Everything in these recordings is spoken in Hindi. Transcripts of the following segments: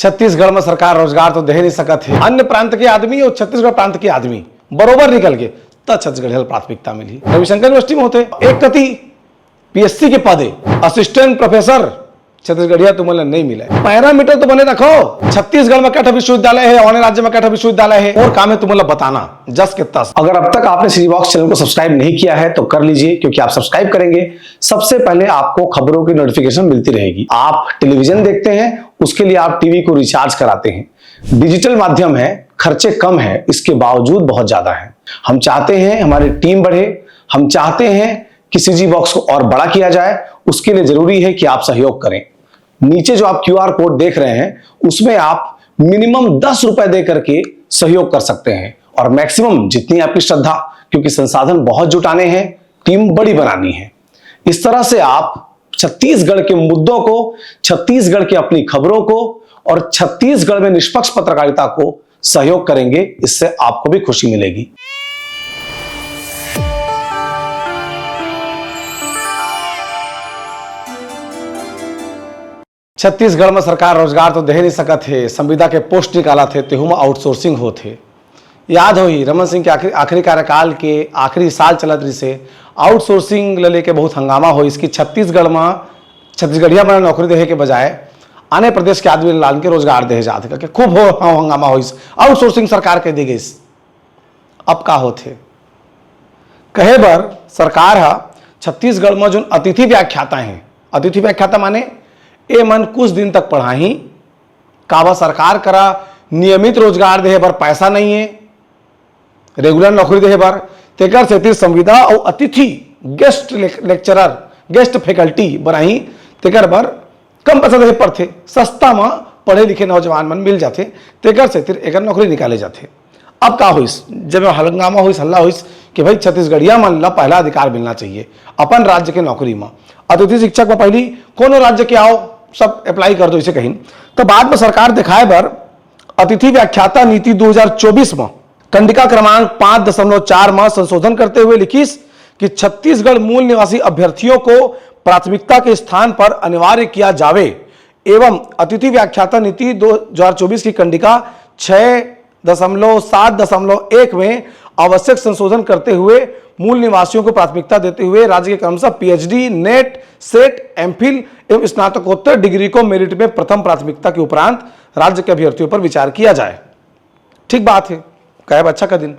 छत्तीसगढ़ में सरकार रोजगार तो दे नहीं सकत है। अन्य प्रांत के आदमी और छत्तीसगढ़ प्रांत के आदमी बरोबर निकल के तब छत्तीसगढ़ प्राथमिकता मिली। रविशंकर यूनिवर्सिटी में होते एक कति पीएससी के पदे असिस्टेंट प्रोफेसर छत्तीसगढ़िया तुम्हें नहीं मिला। पैरामीटर तो बने रखो। छत्तीसगढ़ में कैठा विश्वविद्यालय है, अन्य राज्य में कैठा विश्वविद्यालय है, और काम है तुम्हें बताना जस के तस। अगर अब तक आपने सीजी बॉक्स चैनल को सब्सक्राइब नहीं किया है तो कर लीजिए, क्योंकि आप सब्सक्राइब करेंगे सबसे पहले आपको खबरों की नोटिफिकेशन मिलती रहेगी। आप टेलीविजन देखते हैं, उसके लिए आप टीवी को रिचार्ज कराते हैं। डिजिटल माध्यम है, खर्चे कम है, इसके बावजूद बहुत ज्यादा है। हम चाहते हैं हमारी टीम बढ़े, हम चाहते हैं कि सीजी बॉक्स को और बड़ा किया जाए। उसके लिए जरूरी है कि आप सहयोग करें। नीचे जो आप क्यूआर कोड देख रहे हैं उसमें आप मिनिमम 10 रुपए दे करके सहयोग कर सकते हैं, और मैक्सिमम जितनी आपकी श्रद्धा, क्योंकि संसाधन बहुत जुटाने हैं, टीम बड़ी बनानी है। इस तरह से आप छत्तीसगढ़ के मुद्दों को, छत्तीसगढ़ की अपनी खबरों को और छत्तीसगढ़ में निष्पक्ष पत्रकारिता को सहयोग करेंगे। इससे आपको भी खुशी मिलेगी। छत्तीसगढ़ में सरकार रोजगार तो दे नहीं सकत है। संविदा के पोस्ट निकाला थे, तेहू में आउटसोर्सिंग होते। याद हो ही रमन सिंह के आखिरी कार्यकाल के आखिरी साल चलत रही से आउटसोर्सिंग ले लेके बहुत हंगामा हो। इसकी छत्तीसगढ़ में छत्तीसगढ़िया में नौकरी देहे के बजाय अन्य प्रदेश के आदमी लाल के रोजगार दे जाते करके खूब हो हंगामा हो। आउटसोर्सिंग सरकार के दी गई। अब का होते कहे बर सरकार है छत्तीसगढ़ में जो अतिथि व्याख्याता हैं, अतिथि व्याख्याता माने ए मन कुछ दिन तक पढ़ाही काबा सरकार करा नियमित रोजगार देहे बर पैसा नहीं है, रेगुलर नौकरी देहे बर तेकर सेतिर संविदा और अतिथि गेस्ट लेक्चरर गेस्ट फैकल्टी बनाही तेकर बर कम पैसा देहे पड़ते, सस्ता में पढ़े लिखे नौजवान मन मिल जाते, तेकर सेतिर एकर नौकरी निकाले जाते। अब का होइस जब हंगामा होइस, हल्ला होइस कि भाई छत्तीसगढ़िया मन ला पहला अधिकार मिलना चाहिए अपन राज्य के नौकरी में। अतिथि शिक्षक में पहली कोनो राज्य के आओ सब अप्लाई कर दो इसे कहीं, तो बाद में सरकार दिखाए बर अतिथि व्याख्याता नीति 2024 में कंडिका क्रमांक 5.4 में संशोधन करते हुए लिखिस कि छत्तीसगढ़ मूल निवासी अभ्यर्थियों को प्राथमिकता के स्थान पर अनिवार्य किया जावे, एवं अतिथि व्याख्याता नीति 2024 की कंडिका 6.7.1 में आवश्यक संशोधन करते हुए मूल निवासियों को प्राथमिकता देते हुए राज्य के क्रमशः पीएचडी, नेट, सेट, एमफिल एवं स्नातकोत्तर डिग्री को मेरिट में प्रथम प्राथमिकता के उपरांत राज्य के अभ्यर्थियों पर विचार किया जाए। ठीक बात है, कहे अच्छा का दिन,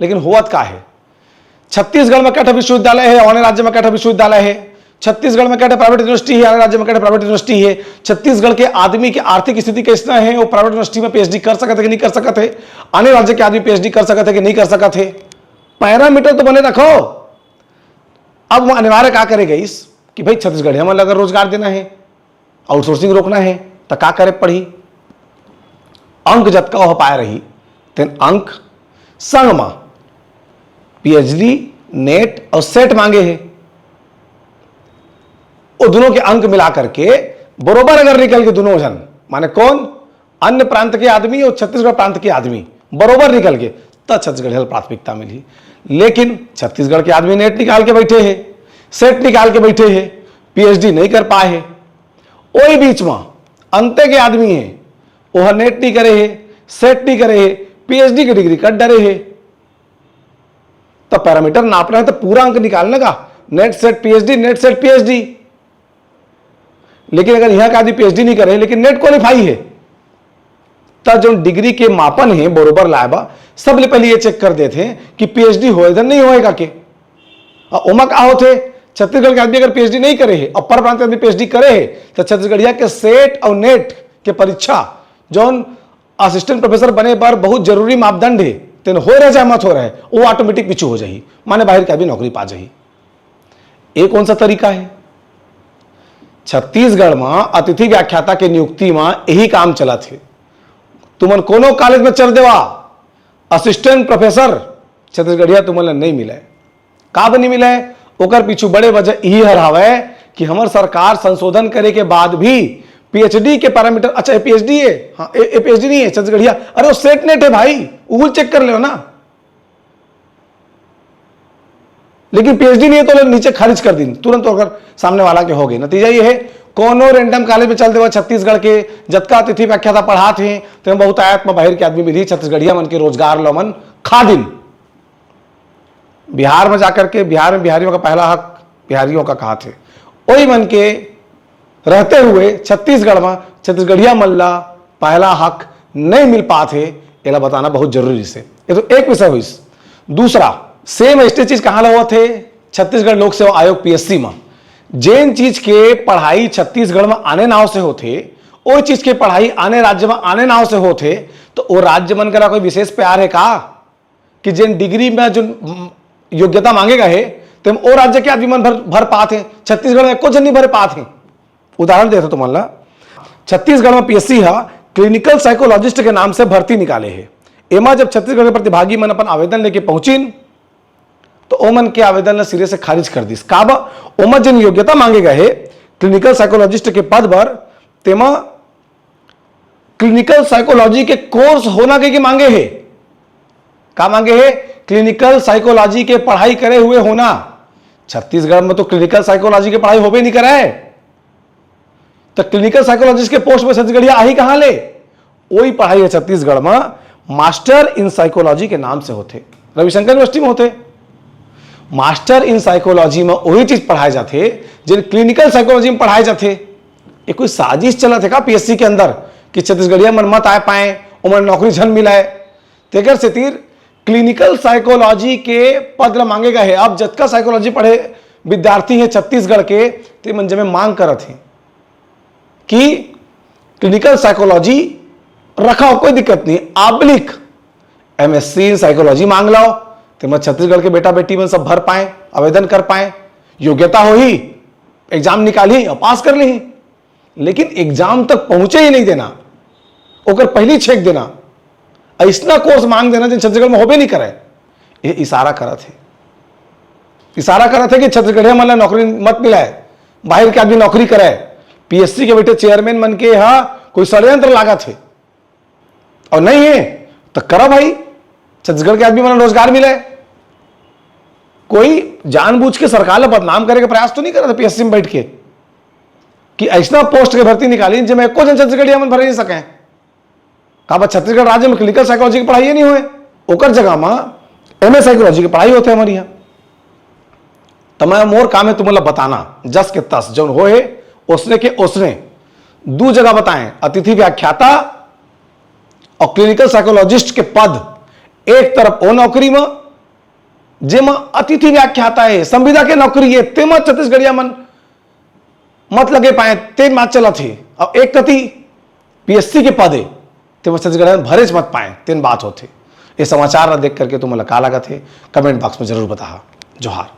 लेकिन होवत का है? छत्तीसगढ़ में कैठा विश्वविद्यालय है, अन्य राज्य में कैठा विश्वविद्यालय है। छत्तीसगढ़ में कैठा प्राइवेट यूनिवर्सिटी है, अन्य राज्य में कैठा प्राइवेट यूनिवर्सिटी है। छत्तीसगढ़ के आदमी की आर्थिक स्थिति कैसा है, वो प्राइवेट यूनिवर्सिटी में पीएचडी कर सकते कि नहीं कर सकते, अन्य राज्य के आदमी पीएचडी कर सकते कि नहीं कर सकते। पैरामीटर तो बने रखो। अब वो अनिवार्य क्या करेगा इस कि भाई छत्तीसगढ़ में अगर रोजगार देना है, आउटसोर्सिंग रोकना है, तो क्या करे पड़ी? अंक जतका हो पाए रही तेन अंक संग में पीएचडी, नेट और सेट मांगे हैं। वो दोनों के अंक मिला करके बरोबर अगर निकल के दोनों जन माने कौन अन्य प्रांत के आदमी और छत्तीसगढ़ प्रांत के आदमी बरोबर निकल के तब छत्तीसगढ़ प्राथमिकता मिली। लेकिन छत्तीसगढ़ के आदमी नेट निकाल के बैठे हैं, सेट निकाल के बैठे हैं, पीएचडी नहीं कर पाए हैं। वही बीच में अंते के आदमी हैं, वह नेट नहीं करे है, सेट नहीं करे है, पीएचडी की डिग्री कर डरे है। तो पैरामीटर नापना है तो पूरा अंक निकालने का, net set PhD, net set PhD. लेकिन अगर यहां का आदमी पीएचडी नहीं करे लेकिन नेट क्वालिफाई है, तब जो डिग्री के मापन है बरोबर लाएबा सबले पहले ये चेक कर देते हैं कि पीएचडी हो इधर नहीं होएगा के। उमा का होते छत्तीसगढ़ के आदमी अगर पीएचडी नहीं करे है, अपर प्रांत आदमी पीएचडी करे है, तो छत्तीसगढ़िया के सेट और नेट के परीक्षा जो असिस्टेंट प्रोफेसर बने पर बहुत जरूरी मापदंड है, तेन हो रहे चाहे मत हो रहे, वो ऑटोमेटिक पीछू हो जाही, माने बाहर का भी नौकरी पा जाही। एक कौन सा तरीका है? छत्तीसगढ़ में अतिथि व्याख्याता के नियुक्ति में यही काम चला थे। तुमन कोनो कॉलेज में चल देवा असिस्टेंट प्रोफेसर, छत्तीसगढ़िया तुमन नहीं मिले। का नहीं मिले? ओकर पीछू बड़े वजह यही हरावे कि हमार सरकार संशोधन करे के बाद भी पीएचडी के पैरामीटर, अच्छा पीएचडी है, हाँ पीएचडी नहीं है छत्तीसगढ़िया, अरे वो सेट नेट है भाई, गूगल चेक कर लो ना। लेकिन पीएचडी नहीं है तो नीचे खारिज कर दी तुरंत, अगर सामने वाला के हो गए। नतीजा ये है कोनो रैंडम कॉलेज में चलते हुए छत्तीसगढ़ के जतका तिथि व्याख्याता पढ़ा थे तो बहुत आयत में बाहर के आदमी मिली छत्तीसगढ़िया मन के रोजगार लोमन खा दिन। बिहार में जाकर के बिहार में बिहारियों का पहला हक बिहारियों का कहा थे, वही मन के रहते हुए छत्तीसगढ़ में छत्तीसगढ़िया मल्ला पहला हक नहीं मिल पाते, ये बताना बहुत जरूरी से। ये तो एक विषय हुई। दूसरा सेम ऐसे चीज कहां हुआ थे छत्तीसगढ़ लोक सेवा आयोग पीएससी में, जिन चीज के पढ़ाई छत्तीसगढ़ में आने नाव से होते वो चीज के पढ़ाई आने राज्य में आने नाव से होते, तो वो राज्य मन करा कोई विशेष प्यार है का कि जिन डिग्री में जो योग्यता मांगेगा है तो वो राज्य के आदमी मन भर पाते, छत्तीसगढ़ में कुछ नहीं भर पाते। उदाहरण देता तुम ला, छत्तीसगढ़ में पीएससी है क्लिनिकल साइकोलॉजिस्ट के नाम से भर्ती निकाले है। एमा जब छत्तीसगढ़ के प्रतिभागी मन अपन आवेदन लेके पहुंची तो ओमन के आवेदन ने सिरे से खारिज कर दी। काबा ओमन जिन योग्यता मांगे गए है क्लिनिकल साइकोलॉजिस्ट के पद पर, तेमा क्लिनिकल साइकोलॉजी के कोर्स होना के मांगे है। का मांगे है? क्लिनिकल साइकोलॉजी के पढ़ाई करे हुए होना। छत्तीसगढ़ में तो क्लिनिकल साइकोलॉजी की पढ़ाई हो भी नहीं करा है, तो क्लिनिकल साइकोलॉजिस्ट के पोस्ट में छत्तीसगढ़िया आ ही कहां ले? वही पढ़ाई है छत्तीसगढ़ में मास्टर इन साइकोलॉजी के नाम से होते, रविशंकर यूनिवर्सिटी में होते। मास्टर इन साइकोलॉजी में वही चीज पढ़ाए जाते जिन क्लिनिकल साइकोलॉजी में पढ़ाए जाते। ये कोई साजिश चला थे का पीएससी के अंदर कि छत्तीसगढ़िया मन मत आ पाए, उमर नौकरी झन मिलाए? तेकर से तीर क्लिनिकल साइकोलॉजी के पद मांगे गए है। अब जतका साइकोलॉजी पढ़े विद्यार्थी हैं छत्तीसगढ़ के, ते मंजे में मांग करत हैं कि क्लिनिकल साइकोलॉजी रखा कोई दिक्कत नहीं, आप लिख एमएससी साइकोलॉजी मांग लाओ, तो मैं छत्तीसगढ़ के बेटा बेटी में सब भर पाए, आवेदन कर पाए, योग्यता हो ही, एग्जाम निकाली और पास कर ली। लेकिन एग्जाम तक पहुंचे ही नहीं देना, ओकर पहली छेक देना, ऐसा कोर्स मांग देना जो छत्तीसगढ़ में होबे नहीं करे। ये इशारा करत है, इशारा करत है कि छत्तीसगढ़िया मन नौकरी मत मिलाए, बाहर के आदमी नौकरी करे। पीएससी के बेटे चेयरमैन मन के यहाँ कोई षड्यंत्र लागत है और नहीं है तो करो भाई, छत्तीसगढ़ के आदमी मन रोजगार मिले। कोई जानबूझ के सरकार ने बदनाम करे का प्रयास तो नहीं कर रहा था पीएससी में बैठ के कि ऐसा पोस्ट के भर्ती निकाली जिसमें एको जन छत्तीसगढ़िया मन भर नहीं सके। कहा छत्तीसगढ़ राज्य में क्लिनिकल साइकोलॉजी की पढ़ाई नहीं हुए, ओकर जगह में एमए साइकोलॉजी की पढ़ाई होते हमारे यहाँ। तो मैं मोर काम है तुम्हें बताना जस के तस जो हो है उसने के उसने दो जगह बताएं, अतिथि व्याख्याता और क्लिनिकल साइकोलॉजिस्ट के पद। एक तरफ वो नौकरी में जेमा अतिथि व्याख्याता है, संविदा के नौकरी है, तेमा छत्तीसगढ़िया मन मत लगे पाए, तेज मात चला थे। और एक कति पीएससी के पद है, तेमा छत्तीसगढ़ भरेज मत पाए, तेन बात होते। ये समाचार देख करके तुम्हें का लगा थे कमेंट बॉक्स में जरूर बता। जोहार।